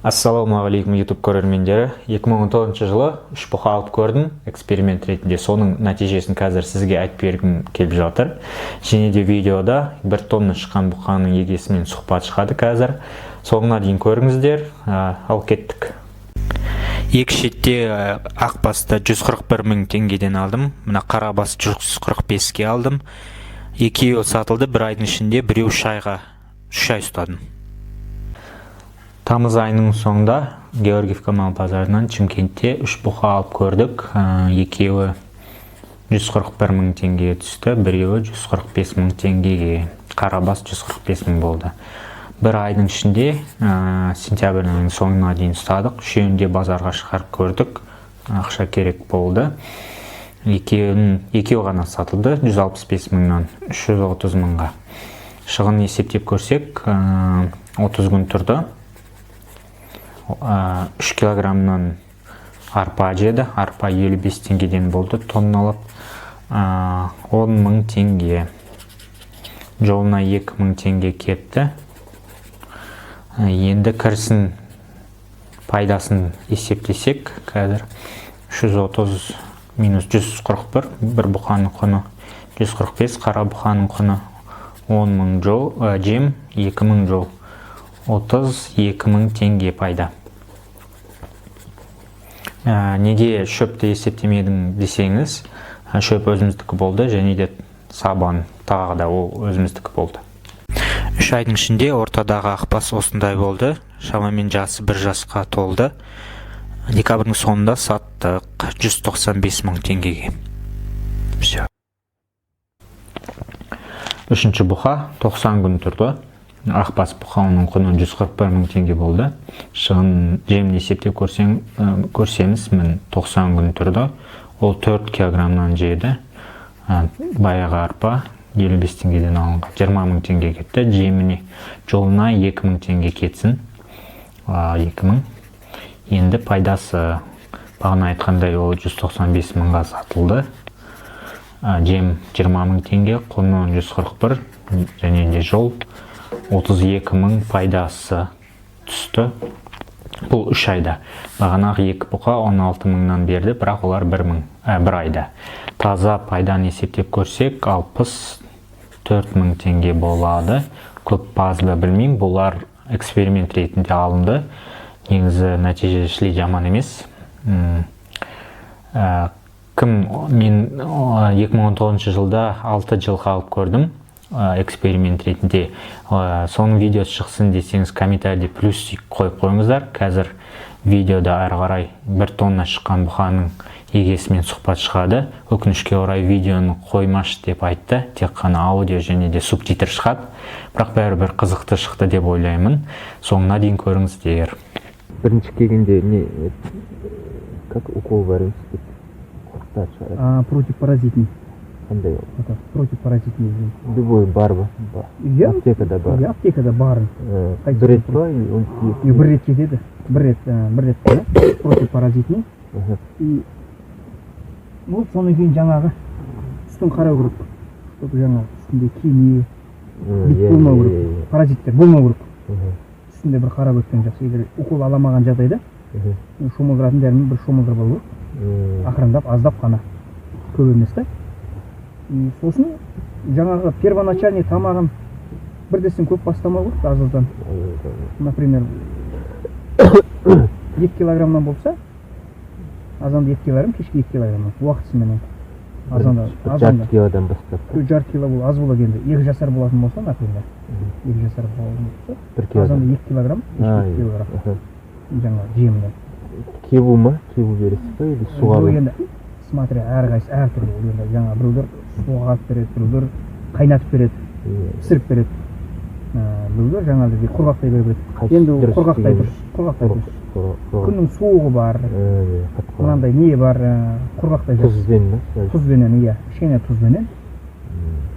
Ассалаумағалейкум YouTube көрермендері. 2019 жылы 3 бұқа алып көрдім эксперимент ретінде. Соның нәтижесін қазір сізге айтып бергім келіп жатыр. Және де видеода 1 тонна шыққан бұқаның егесімен сұхбат шығады қазір. Соңына дейін көріңіздер. Ал кеттік. Екі шетте ақ басты 141 мың теңгеден алдым. Мына қара бас 145-ке алдым. Екеуі сатылды бір айдың ішінде, біреу шайға 3 ай ұстадым. Тамыз айының соңында Георгиевка мал базарынан Чимкентте 3 бұқа алып көрдік. Екеуі 141 мың теңгеге түсті, біреуі 145 мың теңгеге. Қарабас 145 мың болды. Бір айдың ішінде сентябрьдің соңына дейін ұстадық. Үшеуінде базарға шығарып көрдік. Ақша керек болды. Екеуі ғана сатылды 165 мыңнан 330 мыңға. Шығын есептеп көрсек 30 күн тұрды. 3 килограммнан арпа жеді. Арпа 55 теңгеден болды тонналап. 10 мың теңге. Жолына 2 мың теңге кетті. Енді кірісін пайдасын есептесек, қазір 330 минус 141, бір бұқаның құны 145, қара бұқаның құны 10 мың жол, жем 2 мың жол. 32 мың теңге пайда. Неге шөпті есептемедің десеңіз, шөп өзіміздікі болды, және де сабан тағы да ол өзіміздікі болды. 3 айдың ішінде ортадағы ақбас осындай болды. Шамамен жасы 1 жасқа толды. Декабрдің соңында саттық 195 мың теңгеге. Үшінші бұқа 90 күн тұрды. Ақбас бұқаның құны 141 мың теңге болды. Шығын жемін есептеп көрсеңіз, 90 күн тұрды. Ол 4 килограммнан жеді. Баяғы арпа 55 теңгеден алынған 20 мың теңге кетті. Жеміне жолына 2 мың теңге кетсін. 2 мың. Енді пайдасы бағана айтқандай ол 195 мыңға сатылды. Жем 20 мың теңге, құны 141, және де жол 32 мың пайдасы түсті. Бұл 3 айда. Бағанағы 2 бұқа 16 мыңнан берді, бірақ олар 1 айда. Таза пайданы есептеп көрсек, 64 мың теңге болады. Көп пазлы білмеймін, бұлар эксперимент ретінде алынды. Негізі нәтижешілі жаман емес. Мен 2019 жылда 6 жылға алып көрдім эксперимент ретінде. Соның видеосы шықсын десеңіз, комментарийде плюс қойып қойыңыздар. Қазір видеода әрі қарай 1 тонна шыққан бұқаның егесімен сұхбат шығады. Өкінішке орай видеоны қоймаш деп айтты. Тек қана аудио және де субтитр шығады. Бірақ бәрібір қызықты шықты деп ойлаймын. Соңына дейін көріңіздер. Бірінші келгенде не, как укол бар емес? Противопаразитный. Қандай ол? Противопаразитный. Любой бар ба? Аптекада бар. Аптекада бар. Бір рет па? Бір рет кетеді. Бір рет противопаразитный. И бұл соның кейін жаңағы үстін қарау керек. Чтобы жаңағы үстінде кене, бит болмау керек. Паразиттер болмау керек. Үстінде бір қарап өткен жақсы. Егер укол аламаған жағдайда шомылдыратын дәрімен бір шомылдырып алу. Ақырындап, аздап қана, көп емес та. Сосын жаңағы первоначальный тамағын бірдесін көп бастамау керек азыздан. Например, 2 килограммнан болса, азанда 2 килограмм, кешке 2 килограмм. Уақытысыменен. Азанда. Жарты килодан бастап. Жарты кило бұл аз болады енді. 2 жасар болатын болса, например. 2 жасар болатын болса, азанда 2 килограмм, кешке 2 килограмм. Жаңағы жемінен. Кебу ма? Кебу бересіз ба? Или суға енді, смотря, әрқайсы әртүрлі. Жаңа біреулер суға береді, біреулер қайнатып береді, пісіріп береді. Біреулер жаңағы құрғақтай береді. Енді құрғақтай дұрыс. Күннің суығы бар, мынандай не бар, құрғақтай дұрыс. Тұзбен ба? Тұзбенен, иә, кішкене тұзбенен.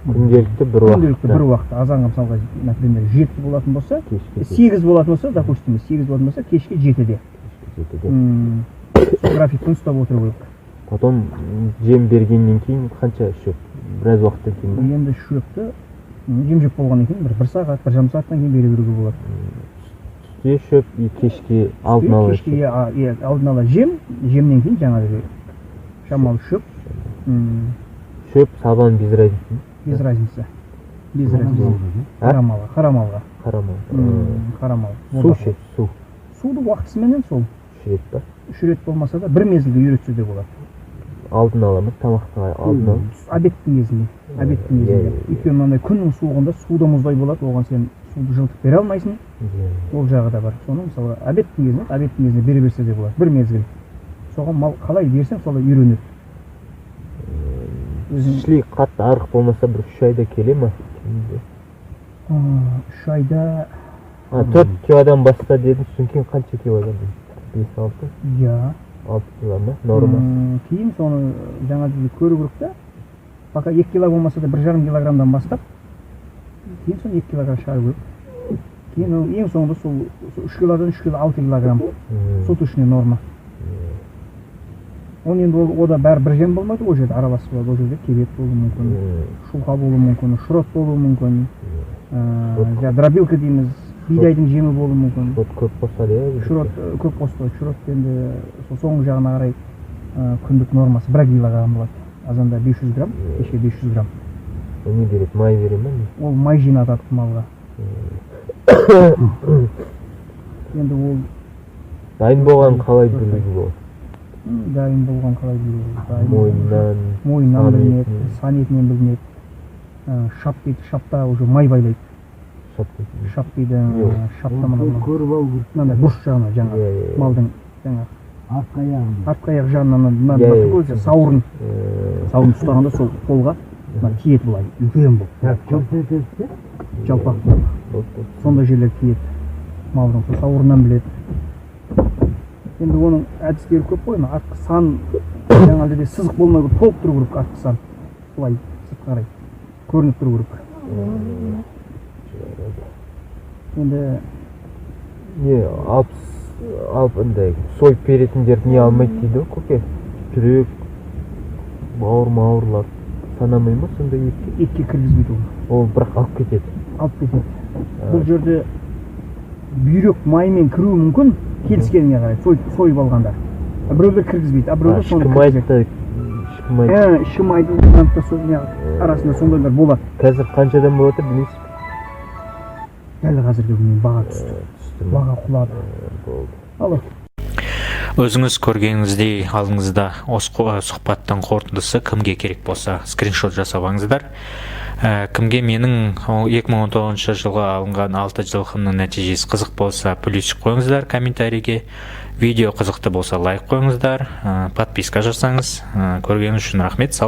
Күнделікті бір уақытта. Азанға мысалға, например, 7 болатын болса, 8 болатын болса, допустим, 8 болатын болса, кешке 7-де. Графикten ұстап отыру керек. Потом жем бергеннен кейін қанша шөп? Біраз уақыттан кейін ба? Енді шөпті жем жеп болғаннан кейін бір сағат, бір жарым сағаттан кейін бере беруге болады. түсте шөп, кешке алдын ала кешке алдын ала жемнен кейін жаңағы шамалы шөп. шөп, сабан, безразница. Без разницы. Без разницы. Қарамалға. Қарамал. Қарамал. Су ше, су. Суды уақытысыменен сол. Үш рет па? 3 рет болмаса да бір мезгілде үйретсе де болады. Алдын ала ма? Тамақты алдын ала? Обедтің кезінде. Өйткені мынандай күннің суығында суда мұздай болады, оған сен суды жылытып бере алмайсың. Ол жағы да бар. Соны мысалы обедтің кезінде бере берсе де болады. Бір мезгіл. Соған мал қалай берсең солай үйренеді. Шли қатты арық болмаса бір 3 айда келе ма? 3 айда 4 килодан баста дедің, содан кейін қанша килодан? 5-6? Иә. 6 кило ма? Норма. Кейін соны жаңа жерде көру керек та. Пока 2 кило болмаса да 1,5 килограммдан бастап, кейін соны 2 килограмм шығару керек. Кейін ең соңында сол 3 килодан 3 кило 6 килограмм суточный норма. Оны енді ода бәрі бір жем болмайды, ол жерде араласып болады, ол жерде кебет болуы мүмкін, шұлқа болуы мүмкін, шұрот болуы мүмкін, дробилка дейміз, бидайдың жемі болуы мүмкін. Шұрот көп қосады, иә? Шұрот көп қосты, шұрот енді соңғы жағына қарай күндік нормасы 1 килограмм болады. Азанда 500 грамм, кешке 500 грамм. Не береді, май бере ма? Ол май жинатады малға. Енді ол дайын болған қалай білуге болады? Дайын болған қалай Мойнынан, білінеді, сан етінен білінеді. Шап дейді, шапта уже май байлайды. Шап дейді, шапта мынандай бұрыш жағына жаңа малдың артқы аяқ жағынан сауырын ұстағанда сол қолға киет былай, үлкен болып. Жалпақ болып. Сондай жерлер киет. Малдың сауырынан біледі. Енді оның әдістері көп қой, артқы сан жаңалыда сызық болмай көп толып тұру керек артқы сан. Былай сыртқа қарай көрініп тұру керек. Енді алып андай сойып беретіндерді не алмайды дейді ғой көке? Жүрек, бауырлар санамай ма сонда етке? Етке кіргізбейді ол. Ол бірақ алып кетеді. Бұл жерде бүйрек маймен кіруі мүмкін, келіскеніне қарай, сойып алғанда. Біреулер кіргізбейді, біреулер соны кіргізбейді. Ішкі майды арасында сондайлар болады. Қазір қаншадан болады білесіз? Дәл қазіргі күннен баға түсті. Баға құлады. Алло. Өзіңіз көргеніңіздей алдыңызда осы сұхбаттың қорытындысы кімге керек болса скриншот жасап алыңыздар. Кімге менің 2019 жылғы алынған 6 жылқымның нәтижесі қызық болса плюсик қойыңыздар комментарийге. Видео қызықты болса лайк қойыңыздар, подписка жасаңыз. Көргеніңіз үшін рахмет, сау